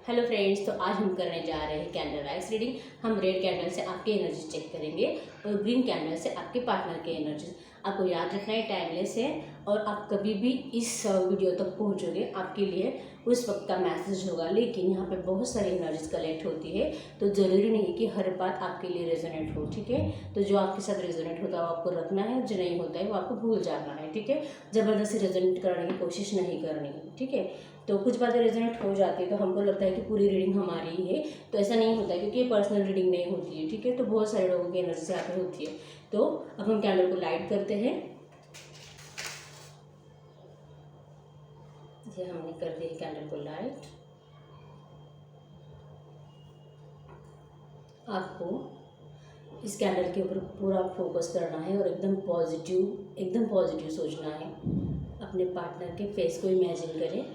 Hello friends, तो आज हम करने जा रहे हैं कैंडल वाइज रीडिंग। हम रेड कैंडल से आपकी एनर्जी चेक करेंगे और ग्रीन कैंडल से आपके पार्टनर की एनर्जी। आपको याद रखना है टाइमलेस है और आप कभी भी इस वीडियो तक पहुंचोगे आपके लिए उस वक्त का मैसेज होगा। लेकिन यहाँ पे बहुत सारी एनर्जीज कलेक्ट होती है, तो ज़रूरी नहीं कि हर बात आपके लिए रेजोनेट हो। ठीक है, तो जो आपके साथ रेजोनेट होता है वो आपको रखना है, जो नहीं होता है वो आपको भूल जाना है। ठीक है, ज़बरदस्ती रेजोनेट करने की कोशिश नहीं करनी है। ठीक है, तो कुछ बातें रेजोनेट हो जाती है तो हमको लगता है कि पूरी रीडिंग हमारी ही है, तो ऐसा नहीं होता है क्योंकि ये पर्सनल रीडिंग नहीं होती है। ठीक है, तो बहुत सारे लोगों की एनर्जी यहाँ पे होती है। तो अब हम कैंडल को लाइट करते हैं। ये हमने कर दिया कैंडल को लाइट। आपको इस कैंडल के ऊपर पूरा फोकस करना है और एकदम पॉजिटिव सोचना है। अपने पार्टनर के फेस को इमेजिन करें।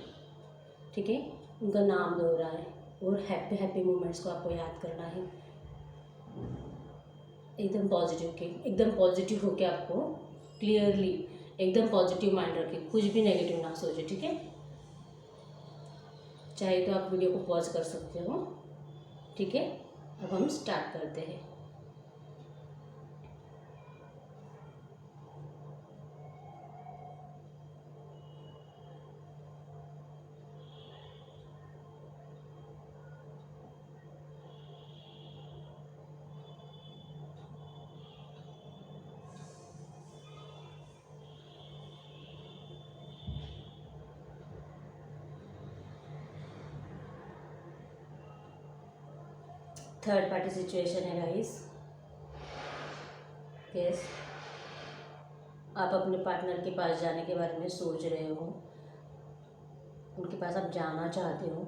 ठीक है, उनका नाम लो रहा है और हैप्पी हैप्पी मोमेंट्स को आपको याद करना है। एकदम पॉजिटिव होके आपको क्लियरली एकदम पॉजिटिव माइंड रखें, कुछ भी नेगेटिव ना सोचे। ठीक है, चाहे तो आप वीडियो को पॉज कर सकते हो। ठीक है, अब हम स्टार्ट करते हैं। थर्ड पार्टी सिचुएशन है गाइस। यस, आप अपने पार्टनर के पास जाने के बारे में सोच रहे हो, उनके पास आप जाना चाहते हो,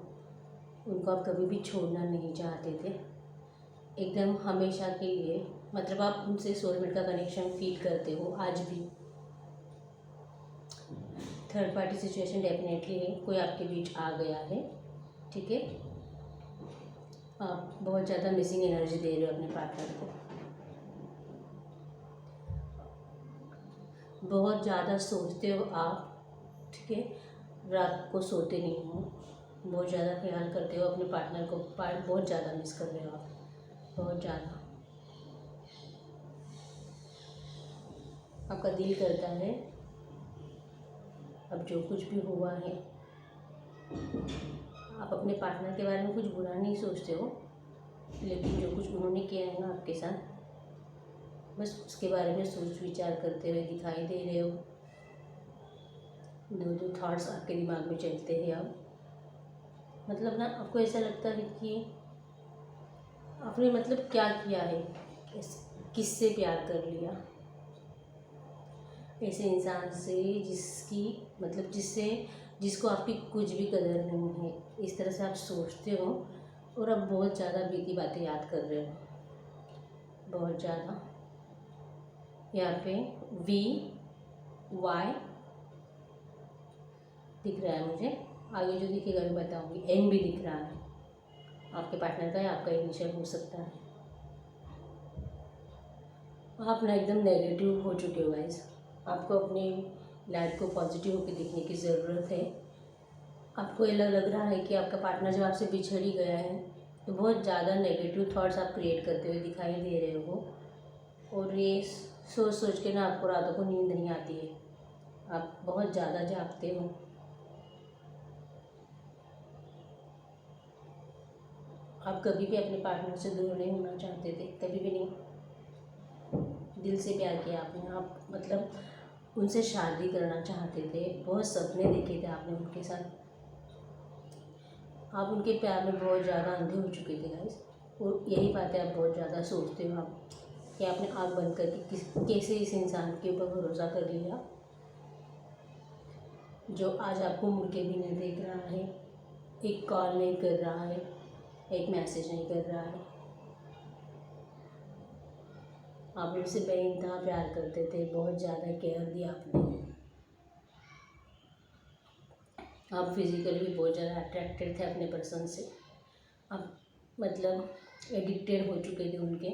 उनको आप कभी भी छोड़ना नहीं चाहते थे एकदम हमेशा के लिए। मतलब आप उनसे सोलमेट का कनेक्शन फील करते हो आज भी। थर्ड पार्टी सिचुएशन डेफिनेटली है, कोई आपके बीच आ गया है। ठीक है, आप बहुत ज़्यादा मिसिंग एनर्जी दे रहे हो अपने पार्टनर को, बहुत ज़्यादा सोचते हो आप। ठीक है, रात को सोते नहीं हो, बहुत ज़्यादा ख्याल करते हो अपने पार्टनर को, बहुत ज़्यादा मिस कर रहे हो आप, बहुत ज़्यादा। आपका दिल करता है अब जो कुछ भी हुआ है, आप अपने पार्टनर के बारे में कुछ बुरा नहीं सोचते हो, लेकिन जो कुछ उन्होंने किया है ना आपके साथ, बस उसके बारे में सोच विचार करते हुए दिखाई दे रहे हो। दो थॉट्स आपके दिमाग में चलते हैं अब। मतलब ना आपको ऐसा लगता है कि आपने मतलब क्या किया है, किससे प्यार कर लिया, ऐसे इंसान से जिसको आपकी कुछ भी कदर नहीं है। इस तरह से आप सोचते हो और अब बहुत ज़्यादा बीती बातें याद कर रहे हो, बहुत ज़्यादा। यहाँ पे VY दिख रहा है मुझे, आगे जो दिखेगा मैं बताऊंगी। N भी दिख रहा है, आपके पार्टनर का या आपका इनिशियल हो सकता है। आप ना एकदम नेगेटिव हो चुके हो गाइस। आपको अपनी लाइफ को पॉजिटिव होकर देखने की ज़रूरत है। आपको ये लग रहा है कि आपका पार्टनर जब आपसे बिछड़ ही गया है तो बहुत ज़्यादा नेगेटिव थॉट्स आप क्रिएट करते हुए दिखाई दे रहे हो, और ये सोच सोच के ना आपको रातों को नींद नहीं आती है, आप बहुत ज़्यादा जागते हो। आप कभी भी अपने पार्टनर से दूर नहीं होना चाहते थे, कभी भी नहीं। दिल से प्यार किया आपने, आप मतलब उनसे शादी करना चाहते थे, बहुत सपने देखे थे आपने उनके साथ। आप उनके प्यार में बहुत ज़्यादा अंधे हो चुके थे गाइस, और यही बातें आप बहुत ज़्यादा सोचते हो आप कि आपने आँख बंद करके कैसे इस इंसान के ऊपर भरोसा कर लिया जो आज आपको मुड़ के भी नहीं देख रहा है, एक कॉल नहीं कर रहा है, एक मैसेज नहीं कर रहा है। आप उनसे बेइंतहा प्यार करते थे, बहुत ज़्यादा केयर दिया आपने। आप फिज़िकली भी बहुत ज़्यादा अट्रैक्टेड थे अपने पर्सन से, आप मतलब एडिक्टेड हो चुके थे उनके,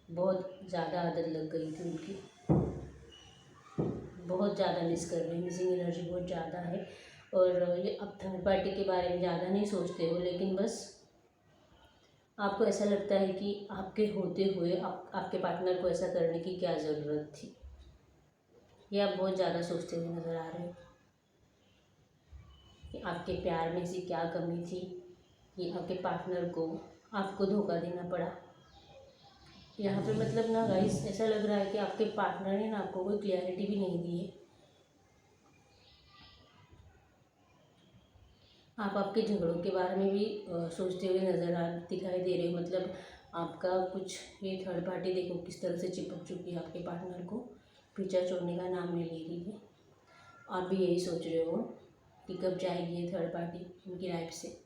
बहुत ज़्यादा आदत लग गई थी उनकी, बहुत ज़्यादा मिस कर रहे हैं, मिसिंग एनर्जी बहुत ज़्यादा है। और ये अब थर्ड पार्टी के बारे में ज़्यादा नहीं सोचते हो, लेकिन बस आपको ऐसा लगता है कि आपके होते हुए आपके पार्टनर को ऐसा करने की क्या ज़रूरत थी, ये आप बहुत ज़्यादा सोचते हुए नज़र आ रहे हो कि आपके प्यार में ऐसी क्या कमी थी कि आपके पार्टनर को आपको धोखा देना पड़ा। यहाँ पे मतलब ना गाइस ऐसा लग रहा है कि आपके पार्टनर ने ना आपको कोई क्लियरिटी भी नहीं दी है। आप आपके झगड़ों के बारे में भी सोचते हुए दिखाई दे रहे हो। मतलब आपका कुछ ये थर्ड पार्टी देखो किस तरह से चिपक चुकी है आपके पार्टनर को, पीछा छोड़ने का नाम नहीं ले रही है। आप भी यही सोच रहे हो कि कब जाएगी ये थर्ड पार्टी उनकी लाइफ से।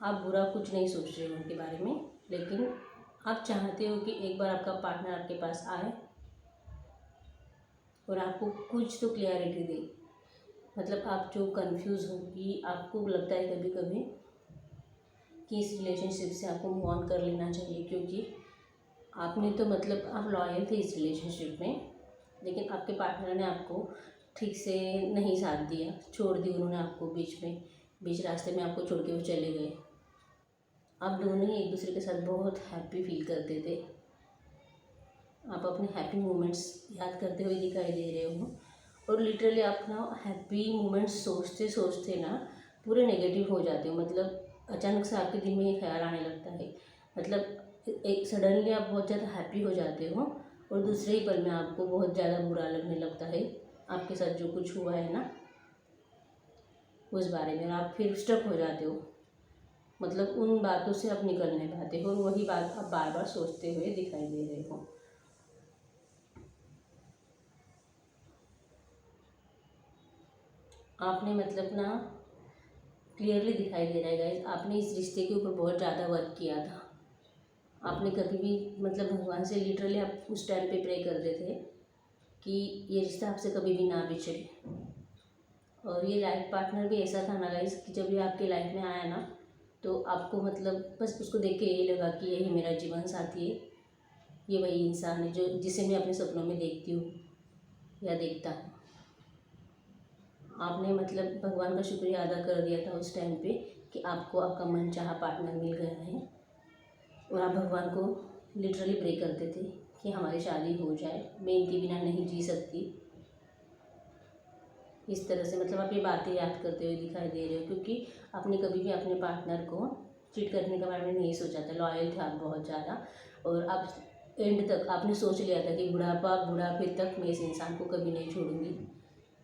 आप बुरा कुछ नहीं सोच रहे हो उनके बारे में, लेकिन आप चाहते हो कि एक बार आपका पार्टनर आपके पास आए और आपको कुछ तो क्लियरिटी दे। मतलब आप जो कंफ्यूज हो कि आपको लगता है कभी कभी कि इस रिलेशनशिप से आपको मूव ऑन कर लेना चाहिए, क्योंकि आपने तो मतलब आप लॉयल थे इस रिलेशनशिप में, लेकिन आपके पार्टनर ने आपको ठीक से नहीं साथ दिया, छोड़ दी उन्होंने आपको बीच रास्ते में आपको छोड़ के वो चले गए। आप दोनों ही एक दूसरे के साथ बहुत हैप्पी फील करते थे। आप अपने हैप्पी मोमेंट्स याद करते हुए दिखाई दे रहे हो, और लिटरली आप ना हैप्पी मोमेंट्स सोचते सोचते ना पूरे नेगेटिव हो जाते हो। मतलब अचानक से आपके दिल में ये ख्याल आने लगता है, मतलब एक सडनली आप बहुत ज़्यादा हैप्पी हो जाते हो और दूसरे ही पल में आपको बहुत ज़्यादा बुरा लगने लगता है आपके साथ जो कुछ हुआ है ना उस बारे में, आप फिर स्टक हो जाते हो। मतलब उन बातों से आप निकल नहीं पाते हो और वही बात आप बार बार सोचते हुए दिखाई दे रहे हो। आपने मतलब ना क्लियरली दिखाई दे रहा है गाइस, आपने इस रिश्ते के ऊपर बहुत ज़्यादा वर्क किया था। आपने कभी भी मतलब भगवान से लिटरली आप उस टाइम पे प्रे करते थे कि ये रिश्ता आपसे कभी भी ना बिछड़े। और ये लाइफ पार्टनर भी ऐसा था ना गाइस कि जब ये आपके लाइफ में आया ना तो आपको मतलब बस उसको देख के यही लगा कि यही मेरा जीवन साथी है, ये वही इंसान है जो जिसे मैं अपने सपनों में देखती हूँ या देखता हूँ। आपने मतलब भगवान का शुक्रिया अदा कर दिया था उस टाइम पे कि आपको आपका मनचाहा पार्टनर मिल गया है, और आप भगवान को लिटरली प्रे करते थे कि हमारी शादी हो जाए, मैं इनके बिना नहीं जी सकती। इस तरह से मतलब आप ये बातें याद करते हुए दिखाई दे रहे हो, क्योंकि आपने कभी भी अपने पार्टनर को चीट करने के बारे में नहीं सोचा था। लॉयल थे आप बहुत ज़्यादा, और आप एंड तक आपने सोच लिया था कि बुढ़ापे तक मैं इस इंसान को कभी नहीं छोड़ूंगी।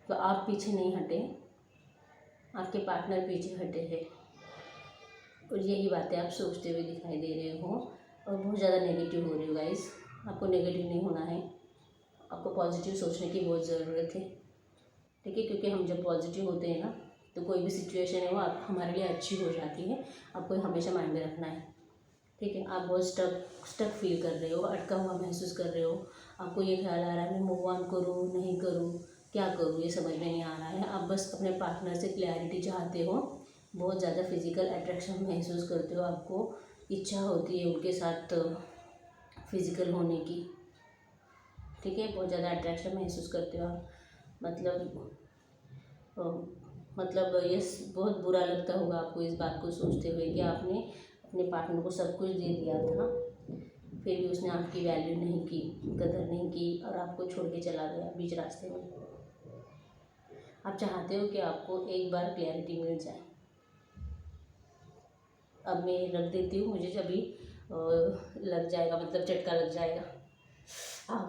तो आप पीछे नहीं हटे, आपके पार्टनर पीछे हटे हैं, और यही बातें आप सोचते हुए दिखाई दे रहे हो और बहुत ज़्यादा नेगेटिव हो रहे हो गाइस। आपको नेगेटिव नहीं होना है, आपको पॉजिटिव सोचने की बहुत ज़रूरत है, ठीक है। क्योंकि हम जब पॉजिटिव होते हैं ना तो कोई भी सिचुएशन है वो आप हमारे लिए अच्छी हो जाती है। आपको हमेशा माइंड में रखना है, ठीक है। आप बहुत स्टक फील कर रहे हो, अटका हुआ महसूस कर रहे हो, आपको ये ख्याल आ रहा है मैं मूव ऑन करूँ नहीं करूँ, क्या करूँ, ये समझ में नहीं आ रहा है। आप बस अपने पार्टनर से क्लैरिटी चाहते हो, बहुत ज़्यादा फिजिकल अट्रैक्शन महसूस करते हो, आपको इच्छा होती है उनके साथ फिजिकल होने की, ठीक है। बहुत ज़्यादा अट्रैक्शन महसूस करते हो आप। मतलब ये बहुत बुरा लगता होगा आपको इस बात को सोचते हुए कि आपने अपने पार्टनर को सब कुछ दे दिया था, फिर भी उसने आपकी वैल्यू नहीं की, कदर नहीं की और आपको छोड़ के चला गया बीच रास्ते में। आप चाहते हो कि आपको एक बार क्लैरिटी मिल जाए। अब मैं रख देती हूँ, मुझे अभी लग जाएगा, मतलब झटका लग जाएगा। आओ।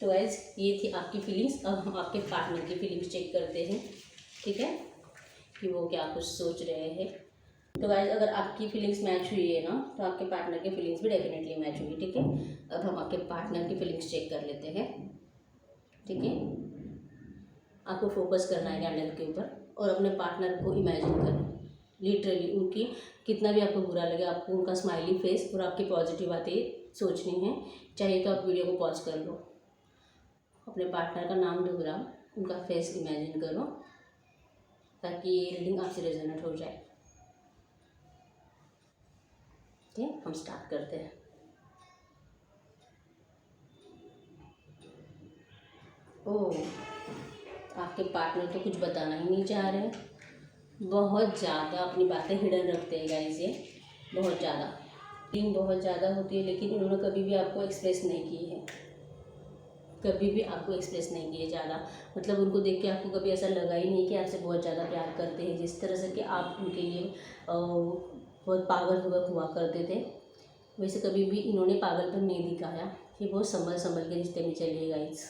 तो गाइस ये थी आपकी फीलिंग्स। अब हम आपके पार्टनर की फीलिंग्स चेक करते हैं, ठीक है, कि वो क्या कुछ सोच रहे हैं। तो गाइस अगर आपकी फीलिंग्स मैच हुई है ना तो आपके पार्टनर की फीलिंग्स भी डेफिनेटली मैच होगी, ठीक है। अब हम आपके पार्टनर की फीलिंग्स चेक कर लेते हैं, ठीक है। आपको फोकस करना है कैंडल के ऊपर और अपने पार्टनर को इमेजिन करना, लिटरली उनकी कितना भी आपको बुरा लगे आपको उनका स्माइली फेस और आपकी पॉजिटिव बातें सोचनी है। चाहिए तो आप वीडियो को पॉज कर लो, अपने पार्टनर का नाम दोहराओ, उनका फेस इमेजिन करो ताकि ये रीडिंग आपसे रेजोनेट हो जाए। ठीक है, हम स्टार्ट करते हैं। ओह, आपके पार्टनर तो कुछ बताना ही नहीं चाह रहे, बहुत ज़्यादा अपनी बातें हिडन रखते हैं गाइस, ये बहुत ज़्यादा फीलिंग बहुत ज़्यादा होती है, लेकिन उन्होंने कभी भी आपको एक्सप्रेस नहीं की है, कभी भी आपको एक्सप्रेस नहीं किए ज़्यादा। मतलब उनको देख के आपको कभी ऐसा लगा ही नहीं कि आपसे बहुत ज़्यादा प्यार करते हैं, जिस तरह से कि आप उनके लिए बहुत पागल हुआ करते थे, वैसे कभी भी इन्होंने पागलपन नहीं दिखाया। ये बहुत संभल के रिश्ते में चलिए गाइस,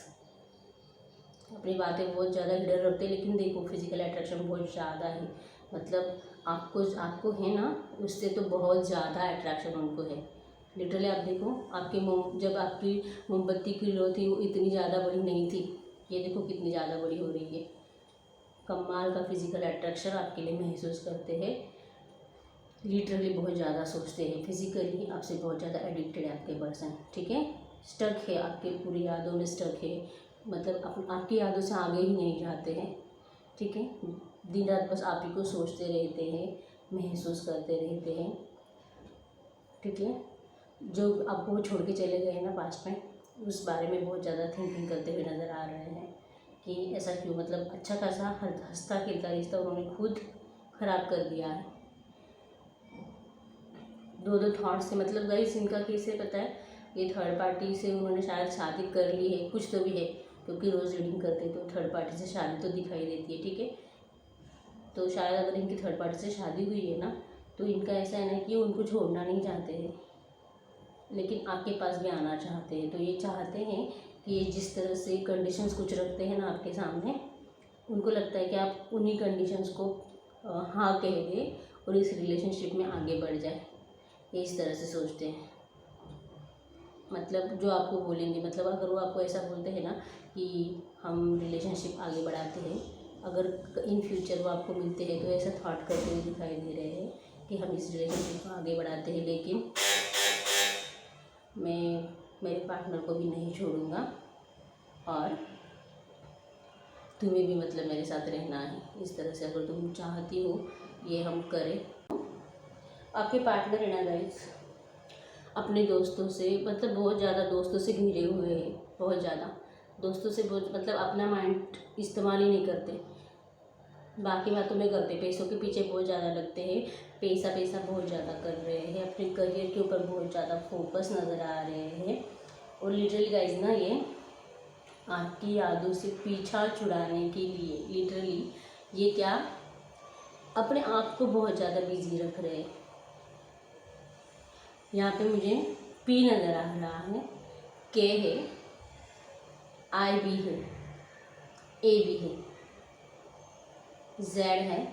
अपनी बातें बहुत ज़्यादा हिडन रखते हैं, लेकिन देखो फिजिकल अट्रैक्शन बहुत ज़्यादा है। मतलब आपको है ना, उससे तो बहुत ज़्यादा अट्रैक्शन उनको है। लिटरली आप देखो, जब आपकी मोमबत्ती की लो थी वो इतनी ज़्यादा बड़ी नहीं थी, ये देखो कितनी ज़्यादा बड़ी हो रही है। कमाल का फिजिकल अट्रैक्शन आपके लिए महसूस करते हैं, लिटरली बहुत ज़्यादा सोचते हैं, फिजिकली आपसे बहुत ज़्यादा एडिक्टेड है आपके पर्सन, ठीक है। स्टक है, आपके पूरी यादों में स्टक है, मतलब आपकी यादों से आगे ही नहीं जाते हैं, ठीक है। दिन रात बस आप ही को सोचते रहते हैं, महसूस करते रहते हैं, ठीक है। जो आपको वो छोड़ के चले गए ना पास्ट में, उस बारे में बहुत ज़्यादा थिंकिंग करते हुए नज़र आ रहे हैं कि ऐसा क्यों, मतलब अच्छा खासा हंसता खेलता रिश्ता उन्होंने खुद ख़राब कर दिया है। दो थॉट्स से, मतलब गाइस इनका केस है पता है, ये थर्ड पार्टी से उन्होंने शायद शादी कर ली है, कुछ तो भी है, क्योंकि रोज़ रीडिंग करते तो थर्ड पार्टी से शादी तो दिखाई देती है, ठीक है। तो शायद अगर इनकी थर्ड पार्टी से शादी हुई है ना, तो इनका ऐसा है ना कि उनको छोड़ना नहीं चाहते हैं, लेकिन आपके पास भी आना चाहते हैं। तो ये चाहते हैं कि ये जिस तरह से कंडीशंस कुछ रखते हैं ना आपके सामने, उनको लगता है कि आप उन्हीं कंडीशंस को हाँ कह दें और इस रिलेशनशिप में आगे बढ़ जाए, ये इस तरह से सोचते हैं। मतलब जो आपको बोलेंगे, मतलब अगर वो आपको ऐसा बोलते हैं ना कि हम रिलेशनशिप आगे बढ़ाते हैं, अगर इन फ्यूचर वो आपको मिलते हैं तो ऐसा थॉट करते हुए दिखाई दे रहे हैं कि हम इस रिलेशनशिप को आगे बढ़ाते हैं, लेकिन मैं मेरे पार्टनर को भी नहीं छोड़ूंगा और तुम्हें भी मतलब मेरे साथ रहना है, इस तरह से अगर तुम चाहती हो ये हम करें। आपके पार्टनर है ना गाइस, अपने दोस्तों से, मतलब बहुत ज़्यादा दोस्तों से घिरे हुए हैं, बहुत ज़्यादा दोस्तों से, बहुत मतलब अपना माइंड इस्तेमाल ही नहीं करते, बाकी बातों में करते, पैसों के पीछे बहुत ज़्यादा लगते हैं, पैसा बहुत ज़्यादा कर रहे हैं, अपने करियर के ऊपर बहुत ज़्यादा फोकस नज़र आ रहे हैं। और लिटरली गाइस ना, ये आपकी यादों से पीछा छुड़ाने के लिए लिटरली ये क्या, अपने आप को बहुत ज़्यादा बिजी रख रहे हैं। यहाँ पे मुझे पी नज़र आ रहा है, के है, आई भी है, ए भी है, जेड है,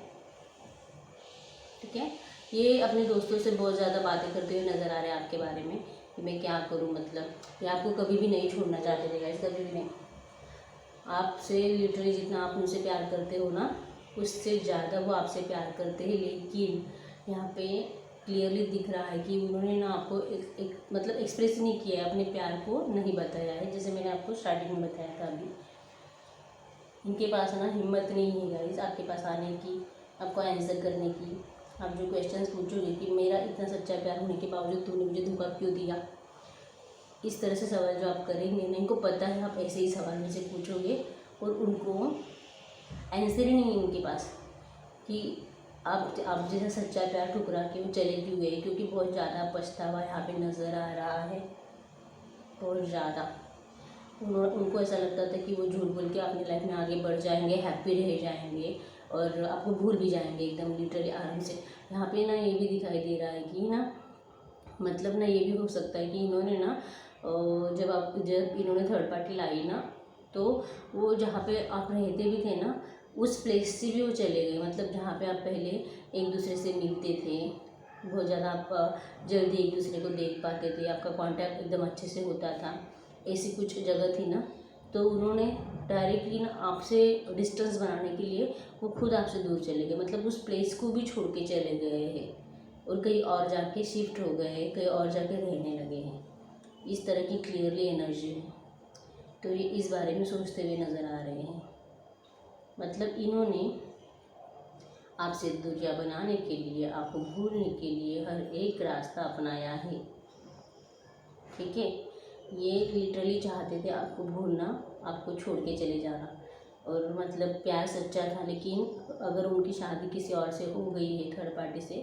ठीक है। ये अपने दोस्तों से बहुत ज़्यादा बातें करते हुए नज़र आ रहे हैं आपके बारे में कि मैं क्या करूँ, मतलब ये आपको कभी भी नहीं छोड़ना चाहते थे गाइस, कभी भी नहीं। आपसे लिटरली जितना आप उनसे प्यार करते हो ना, उससे ज़्यादा वो आपसे प्यार करते हैं, लेकिन यहाँ पे क्लियरली दिख रहा है कि उन्होंने ना आपको एक मतलब एक्सप्रेस नहीं किया है, अपने प्यार को नहीं बताया है, जैसे मैंने आपको स्टार्टिंग में बताया था। अभी इनके पास ना हिम्मत नहीं है गाइस आपके पास आने की, आपको आंसर करने की। आप जो क्वेश्चंस पूछोगे कि मेरा इतना सच्चा प्यार होने के बावजूद तूने मुझे धोखा क्यों दिया, इस तरह से सवाल जो आप करेंगे ना, इनको पता है आप ऐसे ही सवाल मुझसे पूछोगे और उनको आंसर ही नहीं है उनके पास कि आप जैसा सच्चा प्यार ठुकरा के वो चले क्यों गए, क्योंकि बहुत ज़्यादा पछतावा यहाँ पे नज़र आ रहा है, बहुत ज़्यादा। उनको ऐसा लगता था कि वो झूठ बोल के अपनी लाइफ में आगे बढ़ जाएंगे, हैप्पी रह जाएंगे और आपको भूल भी जाएंगे एकदम लिटरली आराम से। यहाँ पे ना ये भी दिखाई दे रहा है कि ना, मतलब ना ये भी हो सकता है कि इन्होंने ना जब इन्होंने थर्ड पार्टी लाई ना, तो वो जहाँ पे आप रहते भी थे ना, उस प्लेस से भी वो चले गए, मतलब जहाँ पे आप पहले एक दूसरे से मिलते थे, बहुत ज़्यादा आप जल्दी एक दूसरे को देख पाते थे, आपका कांटेक्ट एकदम अच्छे से होता था, ऐसी कुछ जगह थी ना, तो उन्होंने डायरेक्टली ना आपसे डिस्टेंस बनाने के लिए वो खुद आपसे दूर चले गए, मतलब उस प्लेस को भी छोड़ के चले गए हैं और कहीं और जाके शिफ्ट हो गए हैं, कहीं और जाके रहने लगे हैं, इस तरह की क्लियरली एनर्जी है। तो ये इस बारे में सोचते हुए नज़र आ रहे हैं, मतलब इन्होंने आपसे दूरियां बनाने के लिए, आपको भूलने के लिए हर एक रास्ता अपनाया है, ठीक है। ये लिटरली चाहते थे आपको भूलना, आपको छोड़ के चले जाना, और मतलब प्यार सच्चा था, लेकिन अगर उनकी शादी किसी और से हो गई है, थर्ड पार्टी से,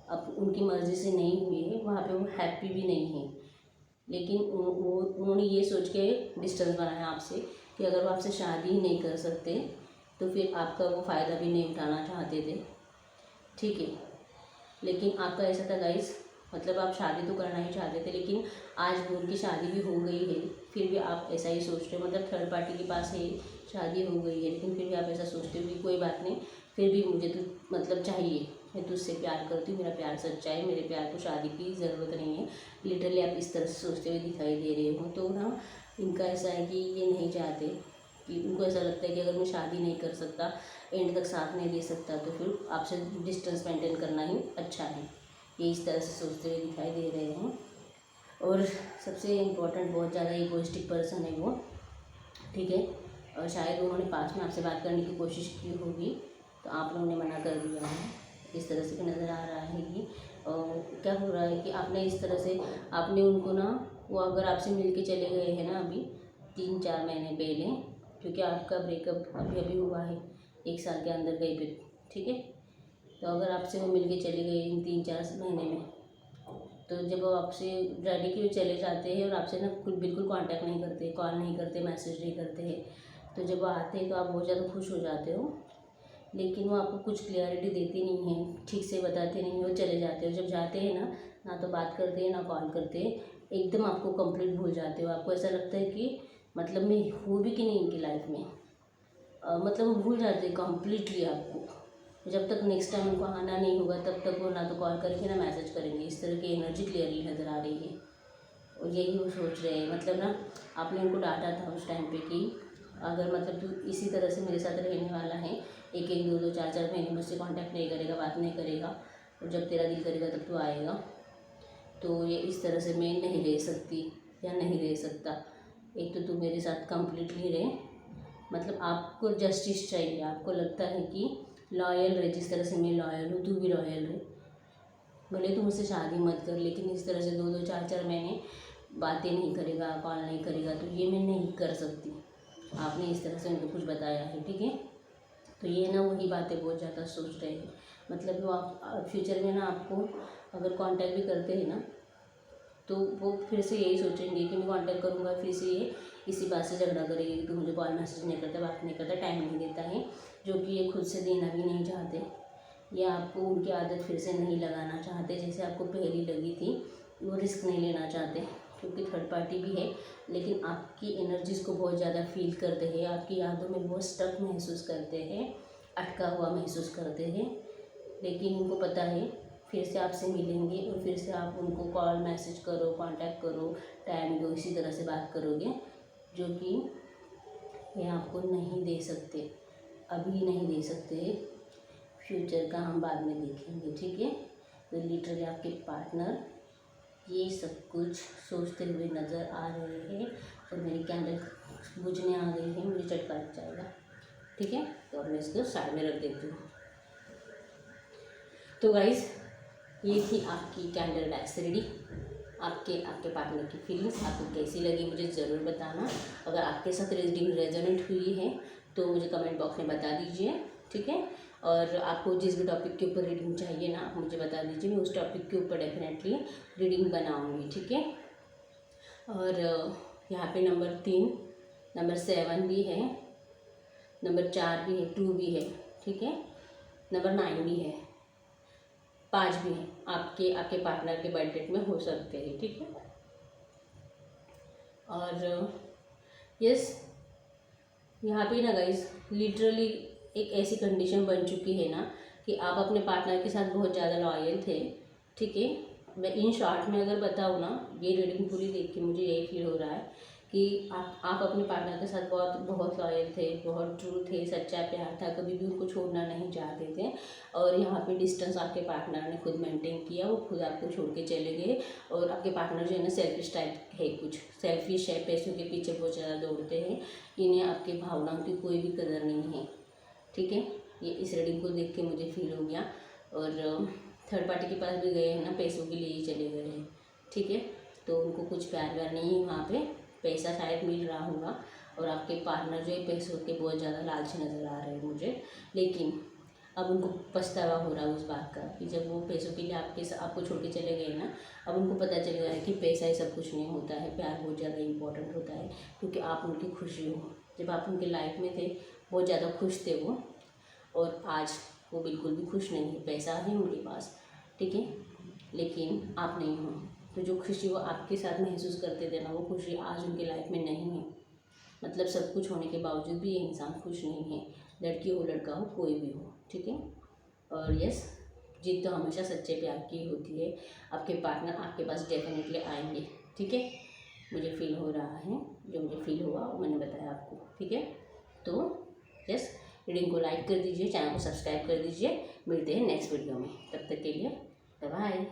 अब उनकी मर्ज़ी से नहीं हुई है, वहाँ पे वो हैप्पी भी नहीं है। लेकिन उन्होंने ये सोच के डिस्टेंस बनाया आपसे कि अगर वो आपसे शादी ही नहीं कर सकते तो फिर आपका वो फ़ायदा भी नहीं उठाना चाहते थे, ठीक है। लेकिन आपका ऐसा था गाइस, मतलब आप शादी तो करना ही चाहते थे, लेकिन आज वो उनकी शादी भी हो गई है, फिर भी आप ऐसा ही सोच रहे हो, मतलब थर्ड पार्टी के पास है, शादी हो गई है, लेकिन फिर भी आप ऐसा सोचते हो कि कोई बात नहीं, फिर भी मुझे तो मतलब चाहिए, मैं तुझसे प्यार करती हूँ, मेरा प्यार सच्चा है, मेरे प्यार को शादी की ज़रूरत नहीं है। लिटरली आप इस तरह से सोचते हुए दिखाई दे रहे हो। तो ना इनका ऐसा है कि ये नहीं चाहते, कि उनको ऐसा लगता है कि अगर मैं शादी नहीं कर सकता, एंड तक साथ नहीं दे सकता, तो फिर आपसे डिस्टेंस मेंटेन करना ही अच्छा है। ये इस तरह से सोचते हुए दिखाई दे रहे हैं। और सबसे इम्पोर्टेंट, बहुत ज़्यादा इगोइस्टिक पर्सन है वो, ठीक है। और शायद उन्होंने पास में आपसे बात करने की कोशिश की होगी, तो आप लोगों ने मना कर दिया है। इस तरह से भी नज़र आ रहा है कि क्या हो रहा है कि आपने इस तरह से, आपने उनको ना, वो अगर आपसे मिल के चले गए हैं ना अभी 3-4 महीने पहले, क्योंकि आपका ब्रेकअप अभी अभी हुआ है 1 साल के अंदर गई फिर, ठीक है। तो अगर आपसे वो मिल के चले गए इन 3-4 महीने में, तो जब वो आपसे रेडी के चले जाते हैं और आपसे ना बिल्कुल कांटेक्ट नहीं करते, कॉल नहीं करते, मैसेज नहीं करते हैं, तो जब वो आते हैं तो आप बहुत ज़्यादा खुश हो जाते हो, लेकिन वो आपको कुछ क्लियरिटी देते नहीं हैं, ठीक से बताते नहीं हो, चले जाते हो। जब जाते हैं ना, ना तो बात करते हैं ना कॉल करते हैं, एकदम आपको कंप्लीट भूल जाते हो। आपको ऐसा लगता है कि मतलब मैं हूँ भी कि नहीं इनकी लाइफ में, मतलब भूल जाते हैं कम्प्लीटली आपको। जब तक नेक्स्ट टाइम उनको आना नहीं होगा तब तक वो ना तो कॉल करेंगे ना मैसेज करेंगे। इस तरह की एनर्जी क्लियरली नज़र आ रही है, और यही वो सोच रहे हैं। मतलब ना आपने उनको डांटा था उस टाइम पे कि अगर मतलब तू इसी तरह से मेरे साथ रहने वाला है, 1-1, 2-2, 4-4 महीने मुझसे कांटेक्ट नहीं करेगा, बात नहीं करेगा, और जब तेरा दिल करेगा तब तू आएगा, तो ये इस तरह से मैं नहीं रह सकती या नहीं रह सकता। एक तो तू मेरे साथ कम्प्लीटली रहे, मतलब आपको जस्टिस चाहिए, आपको लगता है कि लॉयल रहे, जिस तरह से मैं लॉयल हूँ तू भी लॉयल रहे, भले तू मुझसे शादी मत कर, लेकिन इस तरह से 2-2, 4-4 महीने बातें नहीं करेगा, कॉल नहीं करेगा, तो ये मैं नहीं कर सकती। आपने इस तरह से उनको कुछ बताया है, ठीक है। तो ये ना वही बातें बहुत ज़्यादा सोच रहे हैं, मतलब वो आप फ्यूचर में ना आपको अगर कांटेक्ट भी करते हैं ना, तो वो फिर से यही सोचेंगे कि मैं कांटेक्ट करूँगा, फिर से ये इसी बात से झगड़ा करेंगे कि मुझे कॉल मैसेज नहीं करता, बात नहीं करता, टाइम नहीं देता है, जो कि ये खुद से देना भी नहीं चाहते, या आपको उनकी आदत फिर से नहीं लगाना चाहते जैसे आपको पहली लगी थी। वो रिस्क नहीं लेना चाहते, क्योंकि थर्ड पार्टी भी है, लेकिन आपकी एनर्जीज़ को बहुत ज़्यादा फील करते हैं, आपकी यादों में बहुत स्टक महसूस करते हैं, अटका हुआ महसूस करते हैं। लेकिन उनको पता है फिर से आपसे मिलेंगे, और फिर से आप उनको कॉल मैसेज करो, कांटेक्ट करो, टाइम दो, इसी तरह से बात करोगे, जो कि ये आपको नहीं दे सकते, अभी नहीं दे सकते, फ्यूचर का हम बाद में देखेंगे, ठीक है। तो लिटरली आपके पार्टनर ये सब कुछ सोचते हुए नज़र आ रहे हैं, और मेरी कैंडल बुझने आ गई है, मुझे चटका लग जाएगा, ठीक है। तो अब मैं इसको साइड में रख देती हूँ। तो गाइस, ये थी आपकी कैंडल डायस रीडिंग। आपके पार्टनर की फीलिंग्स आपको कैसी लगी मुझे ज़रूर बताना। अगर आपके साथ रीडिंग रेजोनेट हुई है तो मुझे कमेंट बॉक्स में बता दीजिए, ठीक है। और आपको जिस भी टॉपिक के ऊपर रीडिंग चाहिए ना, आप मुझे बता दीजिए, मैं उस टॉपिक के ऊपर डेफिनेटली रीडिंग बनाऊँगी, ठीक है। और यहाँ पे नंबर 3, नंबर 7 भी है, नंबर 4 भी है, 2 भी है, ठीक है, नंबर 9 भी है, 5 भी हैं, आपके पार्टनर के बर्थ डेट में हो सकते हैं, ठीक है। और यस, यहाँ पे ना गाइस लिटरली एक ऐसी कंडीशन बन चुकी है ना कि आप अपने पार्टनर के साथ बहुत ज़्यादा लॉयल थे, ठीक है। मैं इन शॉर्ट में अगर बताऊँ ना, ये रीडिंग पूरी देख के मुझे यही फील हो रहा है कि आप अपने पार्टनर के साथ बहुत बहुत लॉयल थे, बहुत ट्रू थे, सच्चा प्यार था, कभी भी उनको छोड़ना नहीं चाहते थे। और यहाँ पे डिस्टेंस आपके पार्टनर ने खुद मेंटेन किया, वो खुद आपको छोड़ के चले गए। और आपके पार्टनर जो है ना सेल्फिश टाइप है, कुछ सेल्फिश है, पैसों के पीछे बहुत ज़्यादा दौड़ते हैं, इन्हें आपकी भावनाओं की कोई भी कदर नहीं है, ठीक है। ये इस रीडिंग को देख के मुझे फील हो गया। और थर्ड पार्टी के पास भी गए हैं ना, पैसों के लिए ही चले गए हैं, ठीक है। तो उनको कुछ प्यार व्यार नहीं है वहाँ पे, पैसा शायद मिल रहा होगा, और आपके पार्टनर जो है पैसों के बहुत ज़्यादा लालची नज़र आ रहे हैं मुझे, लेकिन अब उनको पछतावा हो रहा है उस बात का कि जब वो पैसों के लिए आपको छोड़ के चले गए ना, अब उनको पता चल गया है कि पैसा ही सब कुछ नहीं होता है, प्यार बहुत ज़्यादा इम्पोर्टेंट होता है, क्योंकि आप उनकी खुशी हो। जब आप उनके लाइफ में थे बहुत ज़्यादा खुश थे वो, और आज वो बिल्कुल भी खुश नहीं है। पैसा है उनके पास, ठीक है, लेकिन आप नहीं हो। तो जो खुशी वो आपके साथ महसूस करते थे ना, वो खुशी आज उनके लाइफ में नहीं है। मतलब सब कुछ होने के बावजूद भी ये इंसान खुश नहीं है, लड़की हो लड़का हो कोई भी हो, ठीक है। और यस, जीत तो हमेशा सच्चे प्यार की होती है। आपके पार्टनर आपके पास डेफिनेटली आएंगे, ठीक है। मुझे फील हो रहा है, जो मुझे फील हुआ वो मैंने बताया आपको, ठीक है। तो यस, वीडियो को लाइक कर दीजिए, चैनल को सब्सक्राइब कर दीजिए। मिलते हैं नेक्स्ट वीडियो में, तब तक के लिए बाय बाय।